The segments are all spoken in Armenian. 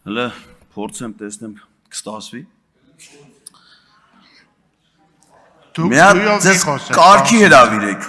Հələ փորձեմ տեսնեմ կստացվի։ Միա ձեզ կարգի հրավիրեք։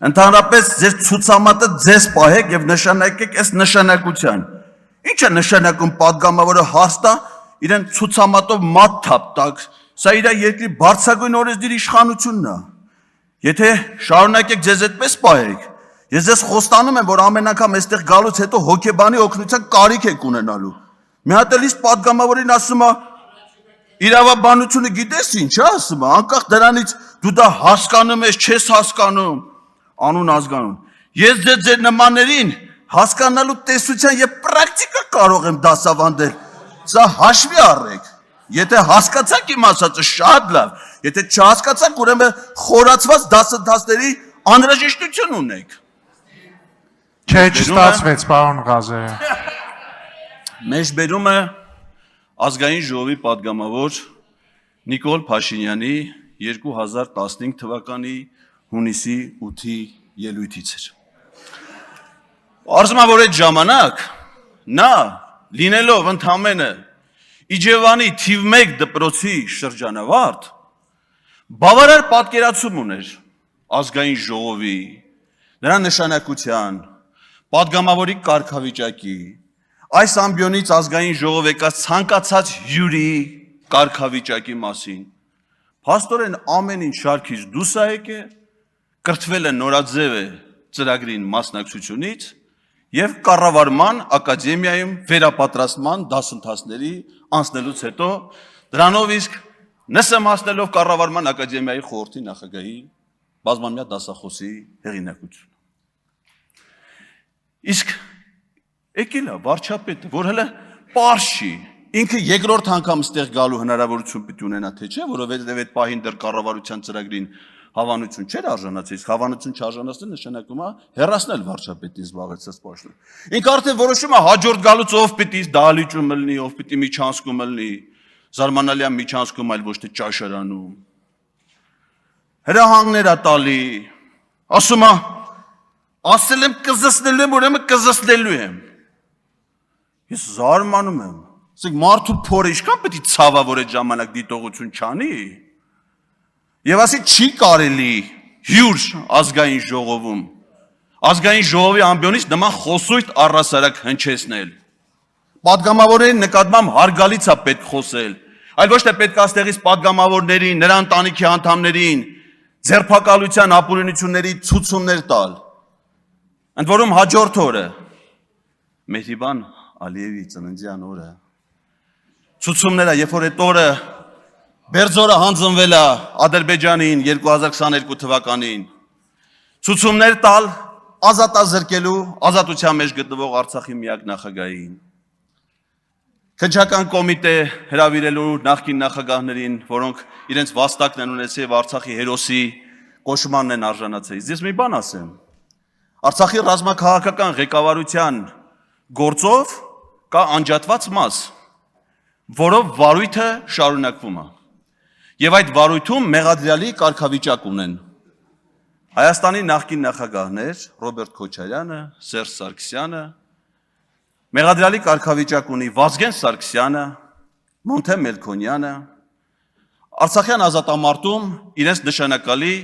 Ընդհանրապես ձեր ցուցամատը ձեզ պահեք եւ նշանակեք այս նշանակության։ Ինչ է նշանակում падգամավորը հաստա իրեն ցուցամատով մատ թափ տակ։ Սա իր երկրի բարձրագույն օրենսդիր իշխանությունն է։ Եթե շարունակեք ձեզ այդպես պահեք, ես ձեզ խոստանում եմ, որ ամեն անգամ այստեղ գալուց հետո հոգեբանի օգնության կարիք եք ունենալու։ Մի հատ էլ իսկ падգամավորին ասում է իրավաբանությունը գիտես ինչ է ասում, անկախ դրանից դու դա հասկանում ես, չես հասկանում, անուն ազգանուն։ Ես ձեր նմաններին հասկանալու տեսության եւ պրակտիկա կարող եմ դասավանդել։ Սա հաշվի առեք։ Եթե հասկացաք իմ ասածը շատ լավ, եթե չհասկացաք, ուրեմն խորացված դասընթացների անհրաժեշտություն ունեք։ Չէ, չստացվեց, պարոն Ղազարյան։ Մեջբերում է ազգային ժողովի падգամավոր Նիկոլ Փաշինյանի 2015 թվականի հունիսի 8-ի ելույթից էր։ Արզում է, որ այդ ժամանակ նա լինելով ընդամենը Իջևանի թիվ 1 դպրոցի շրջանավարտ բավարար պատկերացում ուներ ազգային ժողովի, նրա նշանակության, падգամավորի կարգավիճակի, այս ամբիոնից ազգային ժողով եկած ցանկացած հյուրի կարգավիճակի մասին։ Փաստորեն ամեն ինչ շարքից դուրս է եկել, կրթվել է նորաձև է ծրագրին մասնակցությունից եւ կառավարման ակադեմիայում վերապատրաստման դասընթացների անցնելուց հետո դրանով իսկ նսեմացնելով կառավարման ակադեմիայի խորհրդի նախագահի բազմամյա դասախոսի հեղինակությունը։ Իսկ եկել է վարչապետը, որ հələ պարզ չի, ինքը երկրորդ անգամ ստեղ գալու հնարավորություն պիտի ունենա, թե չէ, որովհետև այդ պահին դեռ կառավարության ծրագրին հավանություն չէր արժանացել, իսկ հավանություն չարժանացնել նշանակում է հեռացնել վարչապետի զբաղեցած պաշտոնը։ Ինքը արդեն որոշում է հաջորդ գալուց ով պիտի դահլիճում լինի, ով պիտի միջանցքում լինի, զարմանալի է միջանցքում, այլ ոչ թե ճաշարանում։ Հրահանգներ է տալի, ասում է, ասել եմ կզսնելու եմ, ուրեմն կզսնելու եմ։ Ես զարմանում եմ, ասեք մարդու փորը ինչքան պետք է ցավա, որ այդ ժամանակ դիտողություն չանի։ Եվ ասի չի կարելի հյուր ազգային ժողովում, ազգային ժողովի ամբիոնից նման խոսույթ առհասարակ հնչեցնել։ Պատգամավորների նկատմամբ հարգալից է պետք խոսել, այլ ոչ թե պետք է այստեղից պատգամավորներին, նրա ընտանիքի անդամներին, ձերբակալության ապօրինությունների ցուցումներ տալ։ Ընդ որում հաջորդ օրը Մեհրիբան Ալիևի ծննդյան օրը ցուցումները, երբ որ այդ օրը Բերձորը հանձնվել է Ադրբեջանին 2022 թվականին, ցուցումներ տալ ազատազրկելու ազատության մեջ գտնվող Արցախի միակ նախագահային, քննչական կոմիտե հրավիրելու նախկին նախագահներին, որոնք իրենց վաստակն են ունեցել եւ Արցախի հերոսի կոչմանն են արժանացել։ Ես մի բան ասեմ, Արցախի ռազմաքաղաքական ղեկավարության գործով կա անջատված մաս, որով վարույթը շարունակվում է։ Եվ այդ վարույթում մեղադրյալի կարգավիճակ ունեն Հայաստանի նախկին նախագահներ Ռոբերտ Քոչարյանը, Սերժ Սարգսյանը, մեղադրյալի կարգավիճակ ունի Վազգեն Սարգսյանը, Մոնթե Մելքոնյանը, Արցախյան ազատամարտում իրենց նշանակալի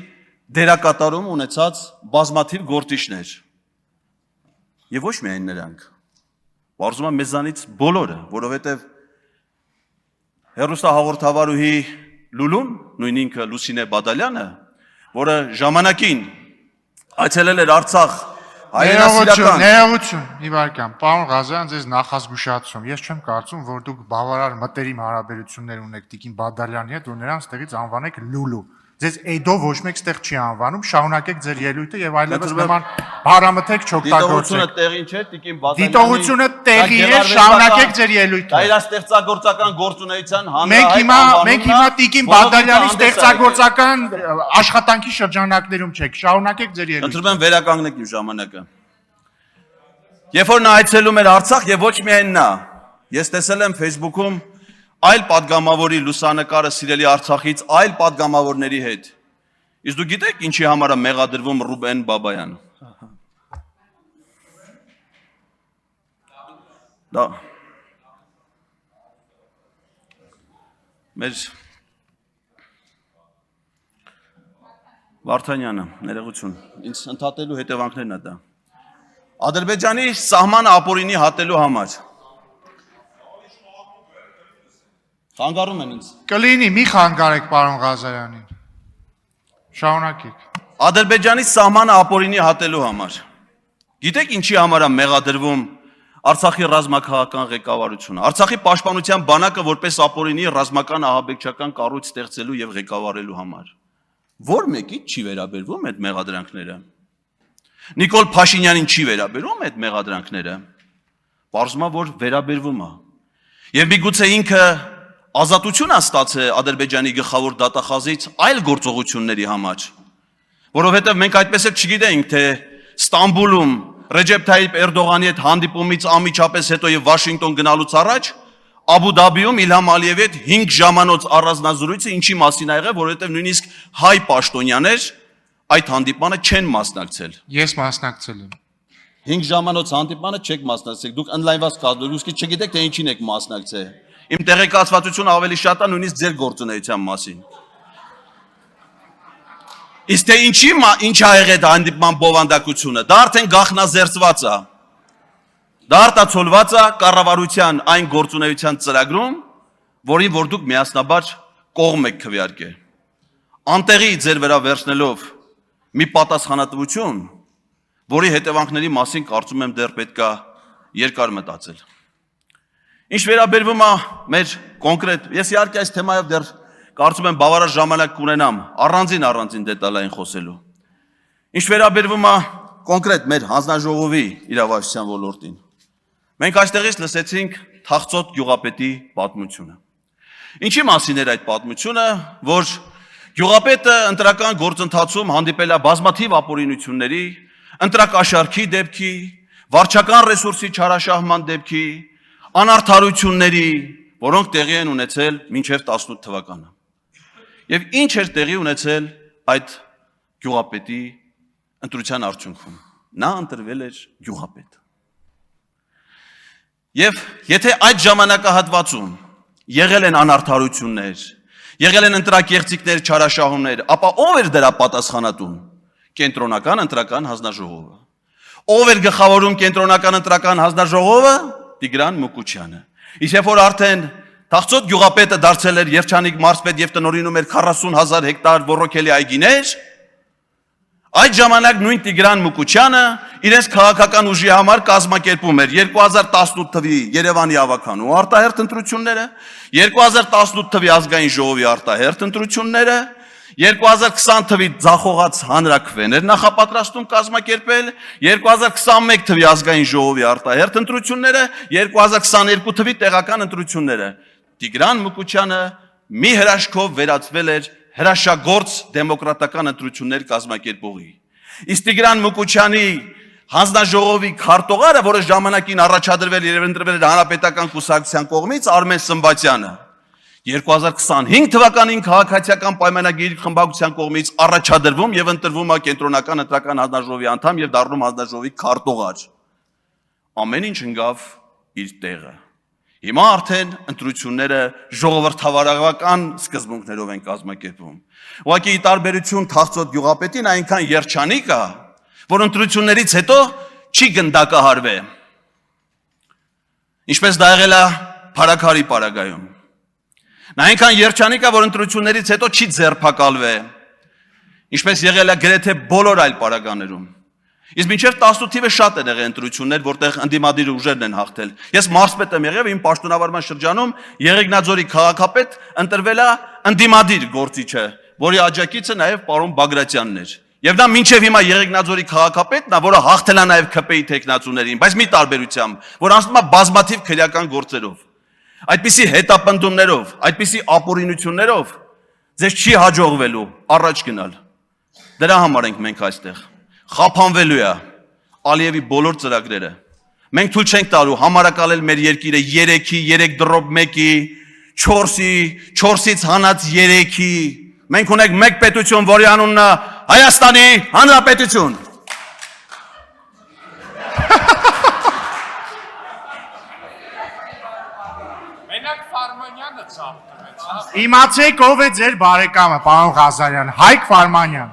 դերակատարում ունեցած բազմաթիվ գործիչներ։ Եվ ոչ միայն նրանք, բարձում է մեզանից բոլորը, որովհետև հեռուստահաղորդավարուհի Լուլուն, նույն ինքը Լուսինե Բադալյանը, որը ժամանակին այցելել էր Արցախ հայրենասիրական։ Ներողություն, Իվարկյան, պարոն Ղազարյան, ձեզ նախազգուշացում։ Ես չեմ կարծում, որ դուք բավարար մտերիմ հարաբերություններ ունեք Տիկին Բադալյանի հետ, որ նրան ստեղից անվանեք Լուլու։ Ձեզ Էդով ոչ մեկ ստեղ չի անվանում, շարունակեք ձեր ելույթը եւ այլևս նման բարամթեք չօգտագործեք։ Դիտողությունը տեղին չէ, Տիկին Բադալյանի։ Դիտողությունը տեղի է, շարունակեք ձեր ելույթը։ Դա իր ստեղծագործական գործունեության Մենք հիմա Տիկին Բադալյանի ստեղծագործական աշխատանքի շրջանակներում չեք, շարունակեք ձեր ելույթը։ Խնդրում եմ վերականգնեք իմ ժամանակը։ Երբ որ նա այցելում էր Արցախ եւ ոչ միայն նա, ես տեսել եմ Facebook-ում այլ падգամավորի լուսանկարը սիրելի Արցախից այլ падգամավորների հետ։ Իսկ դու գիտեք ինչի համար է մեղադրվում Ռուբեն Բաբայանը։ Դա մեր Վարդանյանը, ներողություն, ինձ ընդհատելու հետևանքներն է դա։ Ադրբեջանի սահմանը ապօրինի հատելու համար։ Խանգարում են ինձ։ Կլինի, մի խանգարեք պարոն Ղազարյանին։ Շարունակեք։ Ադրբեջանի սահմանը ապօրինի հատելու համար։ Գիտեք ինչի համար է մեղադրվում Արցախի ռազմաքաղաքական ղեկավարությունը։ Արցախի պաշտպանության բանակը որպես ապօրինի ռազմական ահաբեկչական կառույց ստեղծելու եւ ղեկավարելու համար։ Որ մեկից չի վերաբերվում այդ մեղադրանքները։ Նիկոլ Փաշինյանին չի վերաբերվում այդ մեղադրանքները։ Պարզվում է, որ վերաբերվում է։ Եվ միգուցե ինքը ազատություն է ստացել Ադրբեջանի գլխավոր դատախազից այլ գործողությունների համար, որովհետև մենք այդպես էլ չգիտենք, թե Ստամբուլում Ռեջեփ Թայիփ Էրդողանի հետ հանդիպումից անմիջապես հետո եւ Վաշինգտոն գնալուց առաջ Աբու Դաբիում Իլհամ Ալիևի հետ 5 ժամանոց առանձնազրույցը ինչի մասին ա եղել, որովհետև նույնիսկ հայ պաշտոնյաներ այդ հանդիպանը չեն մասնակցել։ Ես մասնակցել եմ։ 5 ժամանոց հանդիպանը չեք մասնակցել, դուք օնլայնված կազմել, ուստի չգիտեք թե ինչին եք մասնակցել։ Իմ տեղեկացվածությունը ավելի շատ է նույնիսկ ձեր գործունեության մասին։ Իսկ թե ինչ ա եղել հանդիպման բովանդակությունը, դա արդեն գաղտնազերծված է։ Դա արտացոլված է կառավարության այն գործունեության ծրագրում, որին որ դուք միասնաբար կողմ եք քվեարկել։ Անտեղի ձեր վրա վերցնելով մի պատասխանատվություն, որի հետևանքների մասին կարծում եմ դեռ պետք է երկար մտածել։ Ինչ վերաբերվում է մեր կոնկրետ, ես իհարկե այս թեմայով դեռ կարծում եմ բավարար ժամանակ կունենամ առանձին դետալային խոսելու։ Ինչ վերաբերվում է կոնկրետ մեր հանձնաժողովի իրավասության ոլորտին։ Մենք այստեղից լսեցինք Թախծոտ գյուղապետի պատմությունը։ Ինչի մասին էր այդ պատմությունը, որ գյուղապետը ընտրական գործընթացում հանդիպել է բազմաթիվ ապօրինությունների, ընտրակաշարքի դեպքի, վարչական ռեսուրսի չարաշահման դեպքի, անարդարությունների, որոնք տեղի են ունեցել մինչև 18 թվականը։ Եվ ինչ էր տեղի ունեցել այդ գյուղապետի ընտրության արդյունքում։ Նա ընտրվել էր գյուղապետ։ Եվ եթե այդ ժամանակահատվածում եղել են անարդարություններ, եղել են ընտրակեղծիքներ, չարաշահումներ, ապա ով էր դրա պատասխանատուն։ Կենտրոնական ընտրական հանձնաժողովը։ Ով էր գլխավորում կենտրոնական ընտրական հանձնաժողովը։ Տիգրան Մուկուչյանը։ Իսկ երբ որ արդեն Թախծոտ գյուղապետը դարձել էր երջանիկ մարզպետ եւ տնօրինում էր 40,000 հեկտար ոռոգելի այգիներ, այդ ժամանակ նույն Տիգրան Մուկուչյանը իրենց քաղաքական ուժի համար կազմակերպում էր 2018 թվականի Երևանի ավականու արտահերթ ընտրությունները, 2018 թվականի ազգային ժողովի արտահերթ ընտրությունները, 2020 թվականի ձախողած հանրաքվեներ նախապատրաստում կազմակերպել, 2021 թվականի ազգային ժողովի արտահերթ ընտրությունները, 2022 թվականի տեղական ընտրությունները։ Տիգրան Մուկուչյանը մի հրաշքով վերածվել էր հրաշագործ դեմոկրատական ընտրություններ կազմակերպողի։ Իսկ Տիգրան Մուկուչյանի հանձնաժողովի քարտուղարը, որը ժամանակին առաջադրվել եւ ընտրվել էր հանրապետական կուսակցության կողմից, Արմեն Սմբատյանը, 2025 թվականին քաղաքացիական պայմանագիր խմբակցության կողմից առաջադրվում եւ ընտրվում է կենտրոնական ընտրական հանձնաժողովի անդամ եւ դառնում հանձնաժողովի քարտուղար։ Ամեն ինչ ընկավ իր տեղը։ Հիմա արդեն ընտրությունները ժողովրդավարական սկզբունքներով են կազմակերպվում։ Ուղղակի ի տարբերություն Թախծոտ գյուղապետին այնքան երջանիկ է, որ ընտրություններից հետո չի գնդակահարվել։ Ինչպես դա եղել է Փարաքարի պարագայում։ Նա այնքան երջանիկ է, որ ընտրություններից հետո չի ձերբակալվել, ինչպես եղել է գրեթե բոլոր այլ պարագաներում։ Իսկ մինչև 18 թիվը շատ են եղել ընտրություններ, որտեղ ընդդիմադիր ուժերն են հաղթել։ Ես մարզպետ եմ եղել, իմ պաշտոնավարման շրջանում Եղեգնաձորի քաղաքապետ ընտրվել է ընդդիմադիր գործիչը, որի աջակիցը նաև պարոն Բագրատյանն էր։ Եվ նա մինչև հիմա Եղեգնաձորի քաղաքապետն է, որը հաղթել է նաև ՔՊ-ի տեխնացուներին, բայց մի տարբերությամբ, որ անցնում է բազմաթիվ քրեական գործերով։ Այդպիսի հետապնդումներով, այդպիսի ապօրինություններով ձեզ չի հաջողվելու առաջ գնալ։ Դրա համար ենք մենք այստեղ։ Խափանվելու է Ալիևի բոլոր ծրագրերը։ Մենք թույլ չենք տալու համարակալել մեր երկիրը 3-ի, 3.1-ի, 4-ի, 4-ից հանած 3-ի։ Մենք ունենք մեկ պետություն, որի անունն է Հայաստանի Հանրապետություն։ Մենակ Ֆարմանյանը ծափ տվեց, Իմացեք ով է ձեր բարեկամը, պարոն Ղազարյան, Հայկ Ֆարմանյան։